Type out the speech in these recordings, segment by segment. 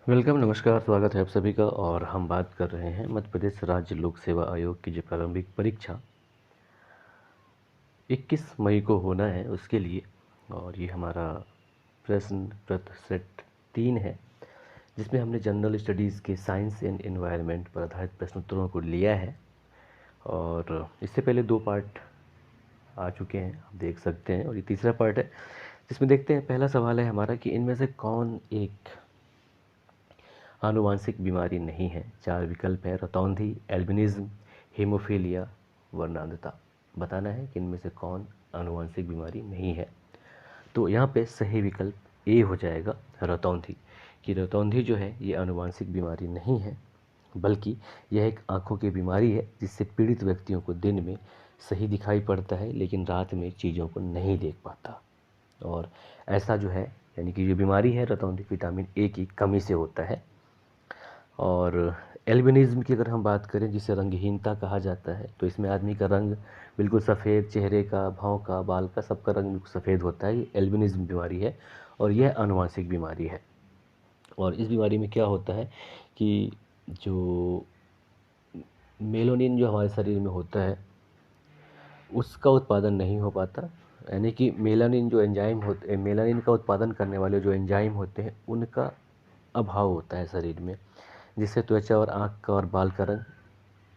Welcome, नमस्कार, स्वागत है आप सभी का। और हम बात कर रहे हैं मध्य प्रदेश राज्य लोक सेवा आयोग की जो प्रारंभिक परीक्षा 21 मई को होना है उसके लिए। और ये हमारा प्रश्न पत्र सेट 3 है, जिसमें हमने जनरल स्टडीज़ के साइंस एंड एनवायरनमेंट पर आधारित प्रश्नोत्तरों को लिया है। और इससे पहले 2 पार्ट आ चुके हैं, आप देख सकते हैं, और ये तीसरा पार्ट है जिसमें देखते हैं। पहला सवाल है हमारा कि इनमें से कौन एक आनुवांशिक बीमारी नहीं है। 4 विकल्प है: रतौंधी, एल्बिनिज्म, हीमोफीलिया, वर्णांधता। बताना है कि इनमें से कौन आनुवांशिक बीमारी नहीं है। तो यहाँ पे सही विकल्प ए हो जाएगा, रतौंधी। कि रतौंधी जो है ये आनुवांशिक बीमारी नहीं है, बल्कि यह एक आँखों की बीमारी है जिससे पीड़ित व्यक्तियों को दिन में सही दिखाई पड़ता है, लेकिन रात में चीज़ों को नहीं देख पाता। और ऐसा जो है, यानी कि जो बीमारी है रतौंधी, विटामिन ए की कमी से होता है। और एल्बिनिज़्म की अगर हम बात करें, जिसे रंगहीनता कहा जाता है, तो इसमें आदमी का रंग बिल्कुल सफ़ेद, चेहरे का, भौं का, बाल का, सबका रंग सफ़ेद होता है। ये एल्बिनिज़्म बीमारी है और यह आनुवांशिक बीमारी है। और इस बीमारी में क्या होता है कि जो मेलानिन जो हमारे शरीर में होता है उसका उत्पादन नहीं हो पाता। यानी कि मेलानिन जो एंजाइम होते हैं, मेलानिन का उत्पादन करने वाले जो एंजाइम होते हैं उनका अभाव होता है शरीर में, जिससे त्वचा और आँख का और बाल का रंग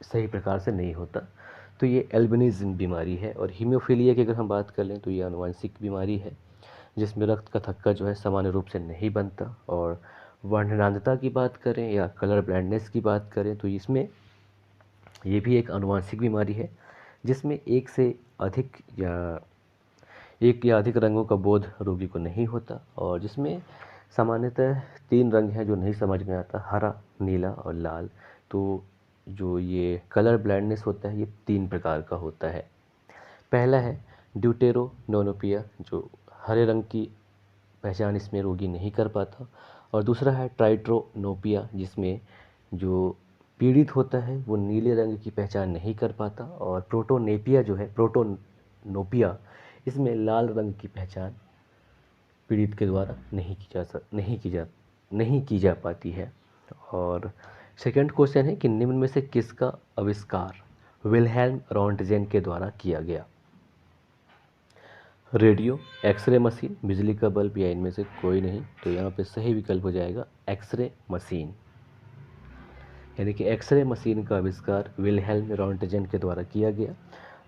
सही प्रकार से नहीं होता। तो ये एल्बिनिज़्म बीमारी है। और हीमोफीलिया की अगर हम बात कर लें तो ये आनुवांशिक बीमारी है, जिसमें रक्त का थक्का जो है सामान्य रूप से नहीं बनता। और वर्णनांधता की बात करें या कलर ब्लाइंडनेस की बात करें तो इसमें ये भी एक आनुवांशिक बीमारी है, जिसमें एक या अधिक रंगों का बोध रोगी को नहीं होता। और जिसमें सामान्यतः 3 रंग हैं जो नहीं समझ में आता: हरा, नीला और लाल। तो जो ये कलर ब्लाइंडनेस होता है ये 3 प्रकार का होता है। पहला है ड्यूटेरोनोनोपिया, जो हरे रंग की पहचान इसमें रोगी नहीं कर पाता। और दूसरा है ट्राइट्रोनोपिया, जिसमें जो पीड़ित होता है वो नीले रंग की पहचान नहीं कर पाता। और प्रोटोनेपिया जो है, प्रोटोनोपिया, इसमें लाल रंग की पहचान पीड़ित के द्वारा नहीं की जा पाती है। और सेकंड क्वेश्चन है कि निम्न में से किसका आविष्कार विल्हेल्म रॉन्टजेन के द्वारा किया गया। रेडियो, एक्सरे मशीन, बिजली का बल्ब, या इनमें से कोई नहीं। तो यहाँ पे सही विकल्प हो जाएगा एक्सरे मशीन। यानी कि एक्सरे मशीन का आविष्कार विल्हेल्म रॉन्टजेन के द्वारा किया गया।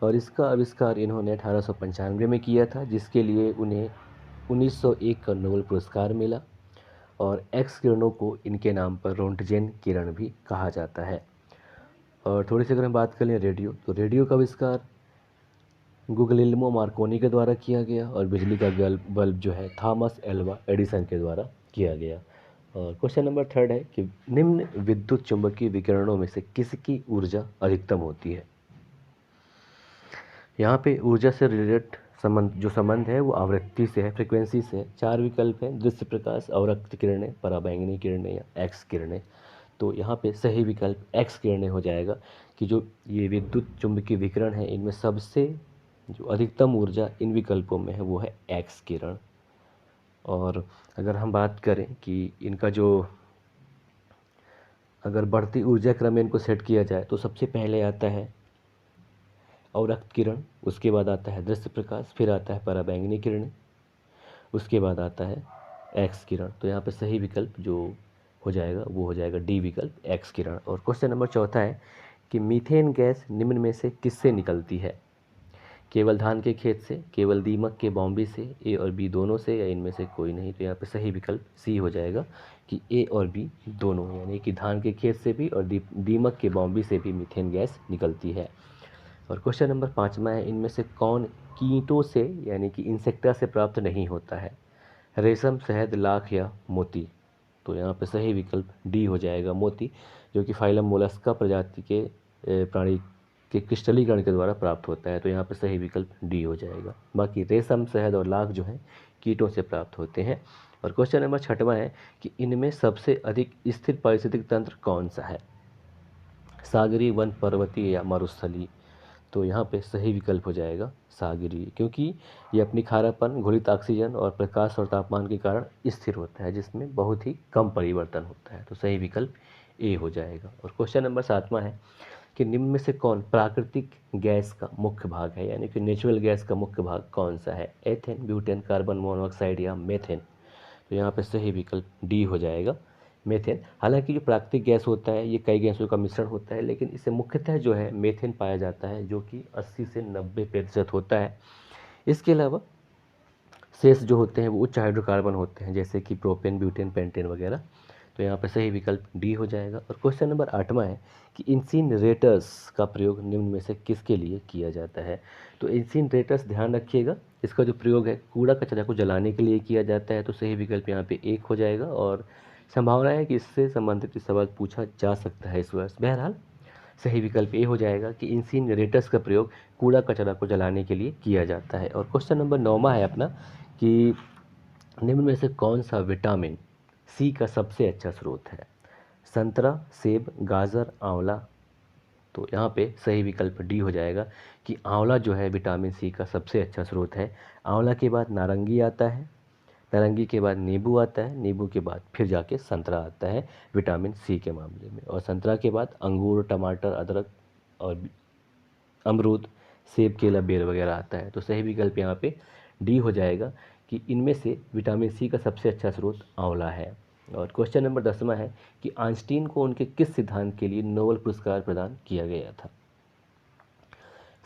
और इसका आविष्कार इन्होंने 1895 में किया था, जिसके लिए उन्हें 1901 का नोबेल पुरस्कार मिला। और एक्स किरणों को इनके नाम पर रोंटजेन किरण भी कहा जाता है। और थोड़ी सी अगर हम बात कर लें रेडियो, तो रेडियो का आविष्कार गुगलिल्मो मार्कोनी के द्वारा किया गया। और बिजली का बल्ब जो है थॉमस एल्वा एडिसन के द्वारा किया गया। और क्वेश्चन नंबर 3 है कि निम्न विद्युत चुंबकीय विकिरणों में से किसकी ऊर्जा अधिकतम होती है। यहाँ पे ऊर्जा से रिलेटेड संबंध है वो आवृत्ति से है, फ्रिक्वेंसी से है। 4 विकल्प हैं: दृश्य प्रकाश, अवरक्त किरणें, पराबैंगनी किरणें या एक्स किरणें। तो यहाँ पे सही विकल्प एक्स किरणें हो जाएगा कि जो ये विद्युत चुंबकीय विकिरण है इनमें सबसे जो अधिकतम ऊर्जा इन विकल्पों में है वो है एक्स किरण। और अगर हम बात करें कि इनका जो अगर बढ़ती ऊर्जा क्रम में इनको सेट किया जाए तो सबसे पहले आता है अवरक्त किरण, उसके बाद आता है दृश्य प्रकाश, फिर आता है पराबैंगनी किरण, उसके बाद आता है एक्स किरण। तो यहाँ पे सही विकल्प जो हो जाएगा वो हो जाएगा डी विकल्प, एक्स किरण। और क्वेश्चन नंबर 4 है कि मीथेन गैस निम्न में से किससे निकलती है। केवल धान के खेत से, केवल दीमक के बॉम्बे से, ए और बी दोनों से, या इनमें से कोई नहीं। तो यहाँ पे सही विकल्प सी हो जाएगा कि ए और बी दोनों, यानी कि धान के खेत से भी और दीमक के बॉम्बे से भी मीथेन गैस निकलती है। और क्वेश्चन नंबर 5 है, इनमें से कौन कीटों से यानी कि इंसेक्टा से प्राप्त नहीं होता है। रेशम, शहद, लाख या मोती। तो यहाँ पे सही विकल्प डी हो जाएगा, मोती, जो कि फाइलम मोलस्का प्रजाति के प्राणी के क्रिस्टलीकरण के द्वारा प्राप्त होता है। तो यहाँ पे सही विकल्प डी हो जाएगा। बाकी रेशम, शहद और लाख जो है कीटों से प्राप्त होते हैं। और क्वेश्चन नंबर 6 है कि इनमें सबसे अधिक स्थिर पारिस्थितिक तंत्र कौन सा है। सागरी, वन, पर्वतीय या मरुस्थलीय। तो यहाँ पे सही विकल्प हो जाएगा सागरीय, क्योंकि ये अपनी खारापन, घुलित ऑक्सीजन और प्रकाश और तापमान के कारण स्थिर होता है, जिसमें बहुत ही कम परिवर्तन होता है। तो सही विकल्प ए हो जाएगा। और क्वेश्चन नंबर 7वां है कि निम्न में से कौन प्राकृतिक गैस का मुख्य भाग है, यानी कि नेचुरल गैस का मुख्य भाग कौन सा है? एथेन, ब्यूटेन, कार्बन मोनोऑक्साइड या मेथेन? तो यहाँ पे सही विकल्प डी हो जाएगा, मेथेन। हालांकि जो प्राकृतिक गैस होता है ये कई गैसों का मिश्रण होता है, लेकिन इसे मुख्यतः जो है मेथेन पाया जाता है, जो कि 80 से 90% होता है। इसके अलावा शेष जो होते हैं वो उच्च हाइड्रोकार्बन होते हैं, जैसे कि प्रोपेन, ब्यूटेन, पेंटेन वगैरह। तो यहाँ पर सही विकल्प डी हो जाएगा। और क्वेश्चन नंबर 8वां है कि इंसिनरेटर्स का प्रयोग निम्न में से किसके लिए किया जाता है? तो इंसिनरेटर्स, ध्यान रखिएगा, इसका जो प्रयोग है कूड़ा कचरा को जलाने के लिए किया जाता है। तो सही विकल्प यहाँ पे एक हो जाएगा, और संभावना है कि इससे संबंधित सवाल पूछा जा सकता है इस वर्ष। बहरहाल सही विकल्प ए हो जाएगा कि इंसिनरेटर्स का प्रयोग कूड़ा कचरा को जलाने के लिए किया जाता है। और क्वेश्चन नंबर 9वां है अपना कि निम्न में से कौन सा विटामिन सी का सबसे अच्छा स्रोत है? संतरा, सेब, गाजर, आंवला? तो यहाँ पे सही विकल्प डी हो जाएगा कि आंवला जो है विटामिन सी का सबसे अच्छा स्रोत है। आंवला के बाद नारंगी आता है, नारंगी के बाद नींबू आता है, नींबू के बाद फिर जाके संतरा आता है विटामिन सी के मामले में, और संतरा के बाद अंगूर, टमाटर, अदरक और अमरूद, सेब, केला, बेर वगैरह आता है। तो सही विकल्प यहाँ पे डी हो जाएगा कि इनमें से विटामिन सी का सबसे अच्छा स्रोत आंवला है। और क्वेश्चन नंबर 10वां है कि आइंस्टीन को उनके किस सिद्धांत के लिए नोबेल पुरस्कार प्रदान किया गया था?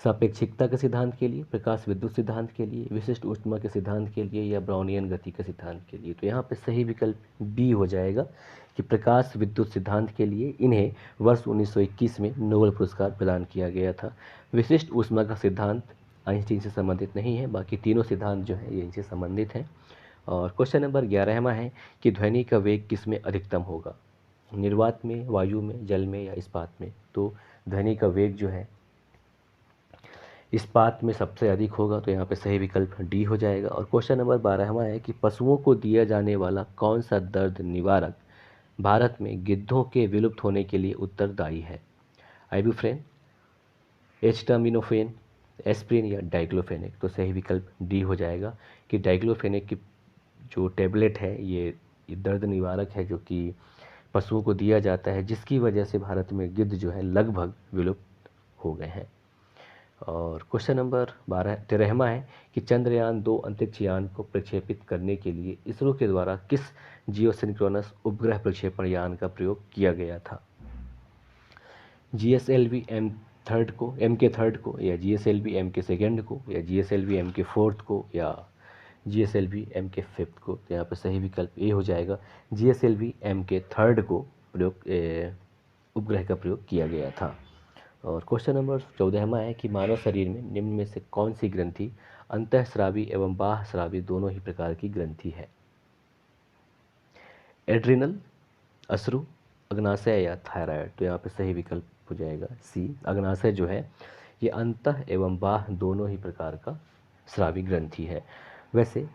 सापेक्षिकता के सिद्धांत के लिए, प्रकाश विद्युत सिद्धांत के लिए, विशिष्ट ऊष्मा के सिद्धांत के लिए, या ब्राउनियन गति के सिद्धांत के लिए? तो यहाँ पे सही विकल्प बी हो जाएगा कि प्रकाश विद्युत सिद्धांत के लिए इन्हें वर्ष 1921 में नोबेल पुरस्कार प्रदान किया गया था। विशिष्ट ऊष्मा का सिद्धांत आइंस्टीन से संबंधित नहीं है, बाकी तीनों सिद्धांत जो है ये इनसे संबंधित हैं। और क्वेश्चन नंबर 11वां है कि ध्वनि का वेग किस में अधिकतम होगा? निर्वात में, वायु में, जल में या इस्पात में? तो ध्वनि का वेग जो है इस्पात में सबसे अधिक होगा। तो यहाँ पे सही विकल्प डी हो जाएगा। और क्वेश्चन नंबर 12वां है कि पशुओं को दिया जाने वाला कौन सा दर्द निवारक भारत में गिद्धों के विलुप्त होने के लिए उत्तरदायी है? आइबुप्रोफेन, एस्टामिनोफेन, एस्प्रिन या डाइक्लोफेनेक? तो सही विकल्प डी हो जाएगा कि डाइक्लोफेनेक की जो टेबलेट है ये दर्द निवारक है, जो कि पशुओं को दिया जाता है, जिसकी वजह से भारत में गिद्ध जो है लगभग विलुप्त हो गए हैं। और क्वेश्चन नंबर 13वां है कि चंद्रयान-2 अंतरिक्ष यान को प्रक्षेपित करने के लिए इसरो के द्वारा किस जियोसिंक्रोनस उपग्रह प्रक्षेपण यान का प्रयोग किया गया था? GSLV MK3 को, या GSLV MK2 को, या GSLV MK4 को, या GSLV MK5 को? तो यहाँ पर सही विकल्प ए हो जाएगा, GSLV MK3 को उपग्रह का प्रयोग किया गया था। और क्वेश्चन नंबर 14वां है कि मानव शरीर में निम्न में से कौन सी ग्रंथि अंतःस्रावी एवं बाह्यस्रावी दोनों ही प्रकार की ग्रंथि है? एड्रिनल, अश्रु, अग्नाशय या थायराइड? तो यहाँ पे सही विकल्प हो जाएगा सी, अग्नाशय जो है ये अंतः एवं बाह्य दोनों ही प्रकार का स्रावी ग्रंथि है। वैसे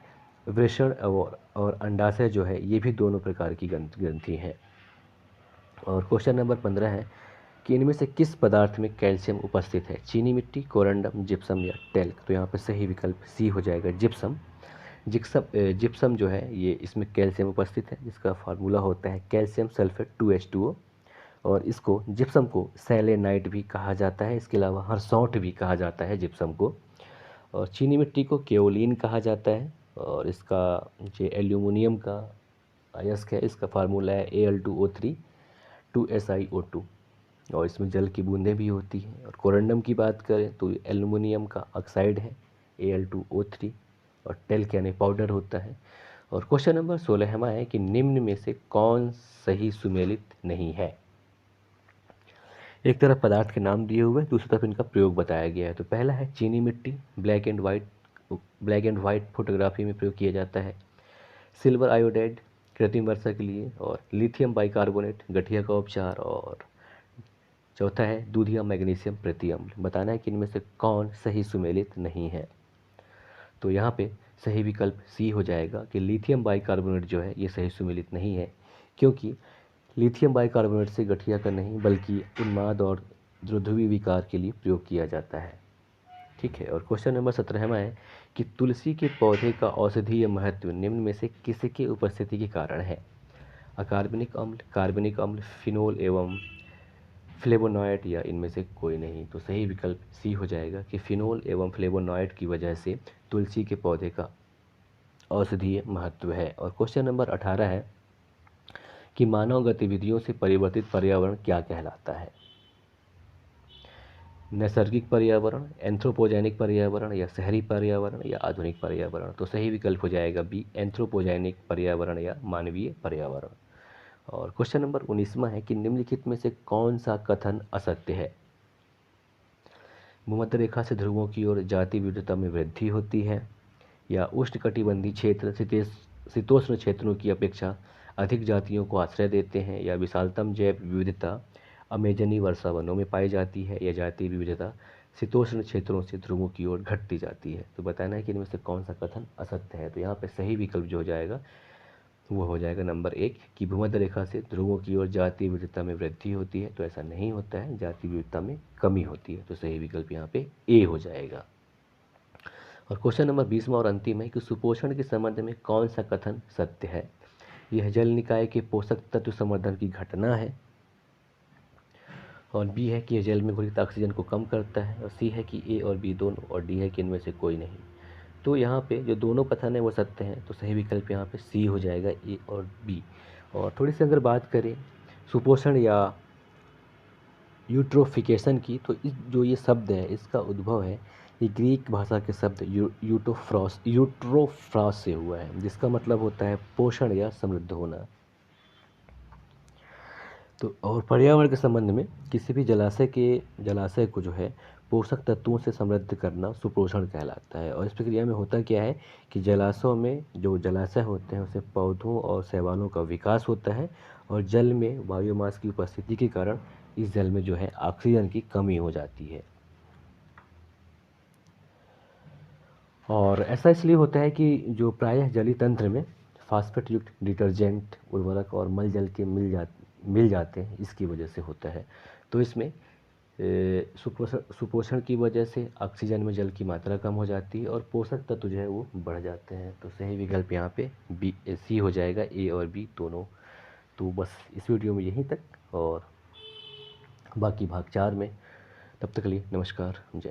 वृषण और अंडाशय जो है ये भी दोनों प्रकार की ग्रंथि हैं। और क्वेश्चन नंबर 15 है कि इनमें से किस पदार्थ में कैल्शियम उपस्थित है? चीनी मिट्टी, कोरंडम, जिप्सम या टेल्क? तो यहाँ पर सही विकल्प सी हो जाएगा, जिप्सम। जिप्सम जो है ये इसमें कैल्शियम उपस्थित है, जिसका फार्मूला होता है कैल्शियम सल्फेट 2H2O, और इसको जिप्सम को सेलेनाइट भी कहा जाता है। इसके अलावा हरसौंठ भी कहा जाता है जिप्सम को। और चीनी मिट्टी को केओलिन कहा जाता है, और इसका जो एल्यूमिनियम का अयस्क है इसका फार्मूला है Al2O3 2SiO2, और इसमें जल की बूंदें भी होती हैं। और कोरंडम की बात करें तो एल्युमिनियम का ऑक्साइड है Al2O3, और टेल्क यानी पाउडर होता है। और क्वेश्चन नंबर 16वां है कि निम्न में से कौन सही सुमेलित नहीं है? एक तरफ पदार्थ के नाम दिए हुए, दूसरी तरफ इनका प्रयोग बताया गया है। तो पहला है चीनी मिट्टी, ब्लैक एंड वाइट फोटोग्राफी में प्रयोग किया जाता है। सिल्वर आयोडाइड कृत्रिम वर्षा के लिए, और लिथियम बाइकार्बोनेट गठिया का उपचार, और चौथा है दूधिया मैग्नीशियम प्रतिअम्ल। बताना है कि इनमें से कौन सही सुमेलित नहीं है। तो यहाँ पे सही विकल्प सी हो जाएगा कि लिथियम बाइकार्बोनेट जो है ये सही सुमेलित नहीं है, क्योंकि लिथियम बाइकार्बोनेट से गठिया का नहीं बल्कि उन्माद और ध्रुवी विकार के लिए प्रयोग किया जाता है। ठीक है। और क्वेश्चन नंबर 17वां है कि तुलसी के पौधे का औषधीय महत्व निम्न में से किसकी उपस्थिति के कारण है? कार्बनिक अम्ल, फिनोल एवं फ्लेवोनॉइड या इनमें से कोई नहीं। तो सही विकल्प सी हो जाएगा कि फिनोल एवं फ्लेवोनॉइड की वजह से तुलसी के पौधे का औषधीय महत्व है। और क्वेश्चन नंबर 18 है कि मानव गतिविधियों से परिवर्तित पर्यावरण क्या कहलाता है? नैसर्गिक पर्यावरण, एंथ्रोपोजेनिक पर्यावरण या शहरी पर्यावरण या आधुनिक पर्यावरण। तो सही विकल्प हो जाएगा बी, एंथ्रोपोजेनिक पर्यावरण या मानवीय पर्यावरण। और क्वेश्चन नंबर 19वां है कि निम्नलिखित में से कौन सा कथन असत्य है? भूमध्य रेखा से ध्रुवों की ओर जाति विविधता में वृद्धि होती है, या उष्णकटिबंधीय क्षेत्र शीतोष्ण क्षेत्रों की अपेक्षा अधिक जातियों को आश्रय देते हैं, या विशालतम जैव विविधता अमेजनी वर्षा वनों में पाई जाती है, या जातीय विविधता शीतोष्ण क्षेत्रों से ध्रुवों की ओर घटती जाती है। तो बताना है कि इनमें से कौन सा कथन असत्य है। तो यहाँ पे सही विकल्प जो हो जाएगा वो हो जाएगा नंबर 1 कि भूमध्य रेखा से ध्रुवों की ओर जातीय विविधता में वृद्धि होती है। तो ऐसा नहीं होता है, जातीय विविधता में कमी होती है। तो सही विकल्प यहाँ पे ए हो जाएगा। और क्वेश्चन नंबर 20वां और अंतिम है कि सुपोषण के संबंध में कौन सा कथन सत्य है? यह जल निकाय के पोषक तत्व संवर्धन की घटना है, और बी है कि यह जल में घुलित ऑक्सीजन को कम करता है, और सी है कि ए और बी दोनों, और डी है कि इनमें से कोई नहीं। तो यहाँ पे जो दोनों कथन है वो सत्य हैं। तो सही विकल्प यहाँ पे सी हो जाएगा, ए और बी। और थोड़ी सी अगर बात करें सुपोषण या यूट्रोफिकेशन की, तो इस जो ये शब्द है इसका उद्भव है ये ग्रीक भाषा के शब्द यूट्रोफ्रास से हुआ है, जिसका मतलब होता है पोषण या समृद्ध होना। तो और पर्यावरण के संबंध में किसी भी जलाशय को जो है पोषक तत्वों से समृद्ध करना सुपोषण कहलाता है। और इस प्रक्रिया में होता क्या है कि जलाशयों में जो जलाशय होते हैं उसमें पौधों और शैवालों का विकास होता है, और जल में बायोमास की उपस्थिति के कारण इस जल में जो है ऑक्सीजन की कमी हो जाती है। और ऐसा इसलिए होता है कि जो प्रायः जलीय तंत्र में फास्फेट युक्त डिटर्जेंट, उर्वरक और मल जल के मिल जाते हैं, इसकी वजह से होता है। तो इसमें सुपोषण की वजह से ऑक्सीजन में जल की मात्रा कम हो जाती है और पोषक तत्व जो है वो बढ़ जाते हैं। तो सही विकल्प यहाँ पे बी सी हो जाएगा, ए और बी दोनों। तो बस इस वीडियो में यहीं तक, और बाकी भाग 4 में। तब तक के लिए नमस्कार, जय।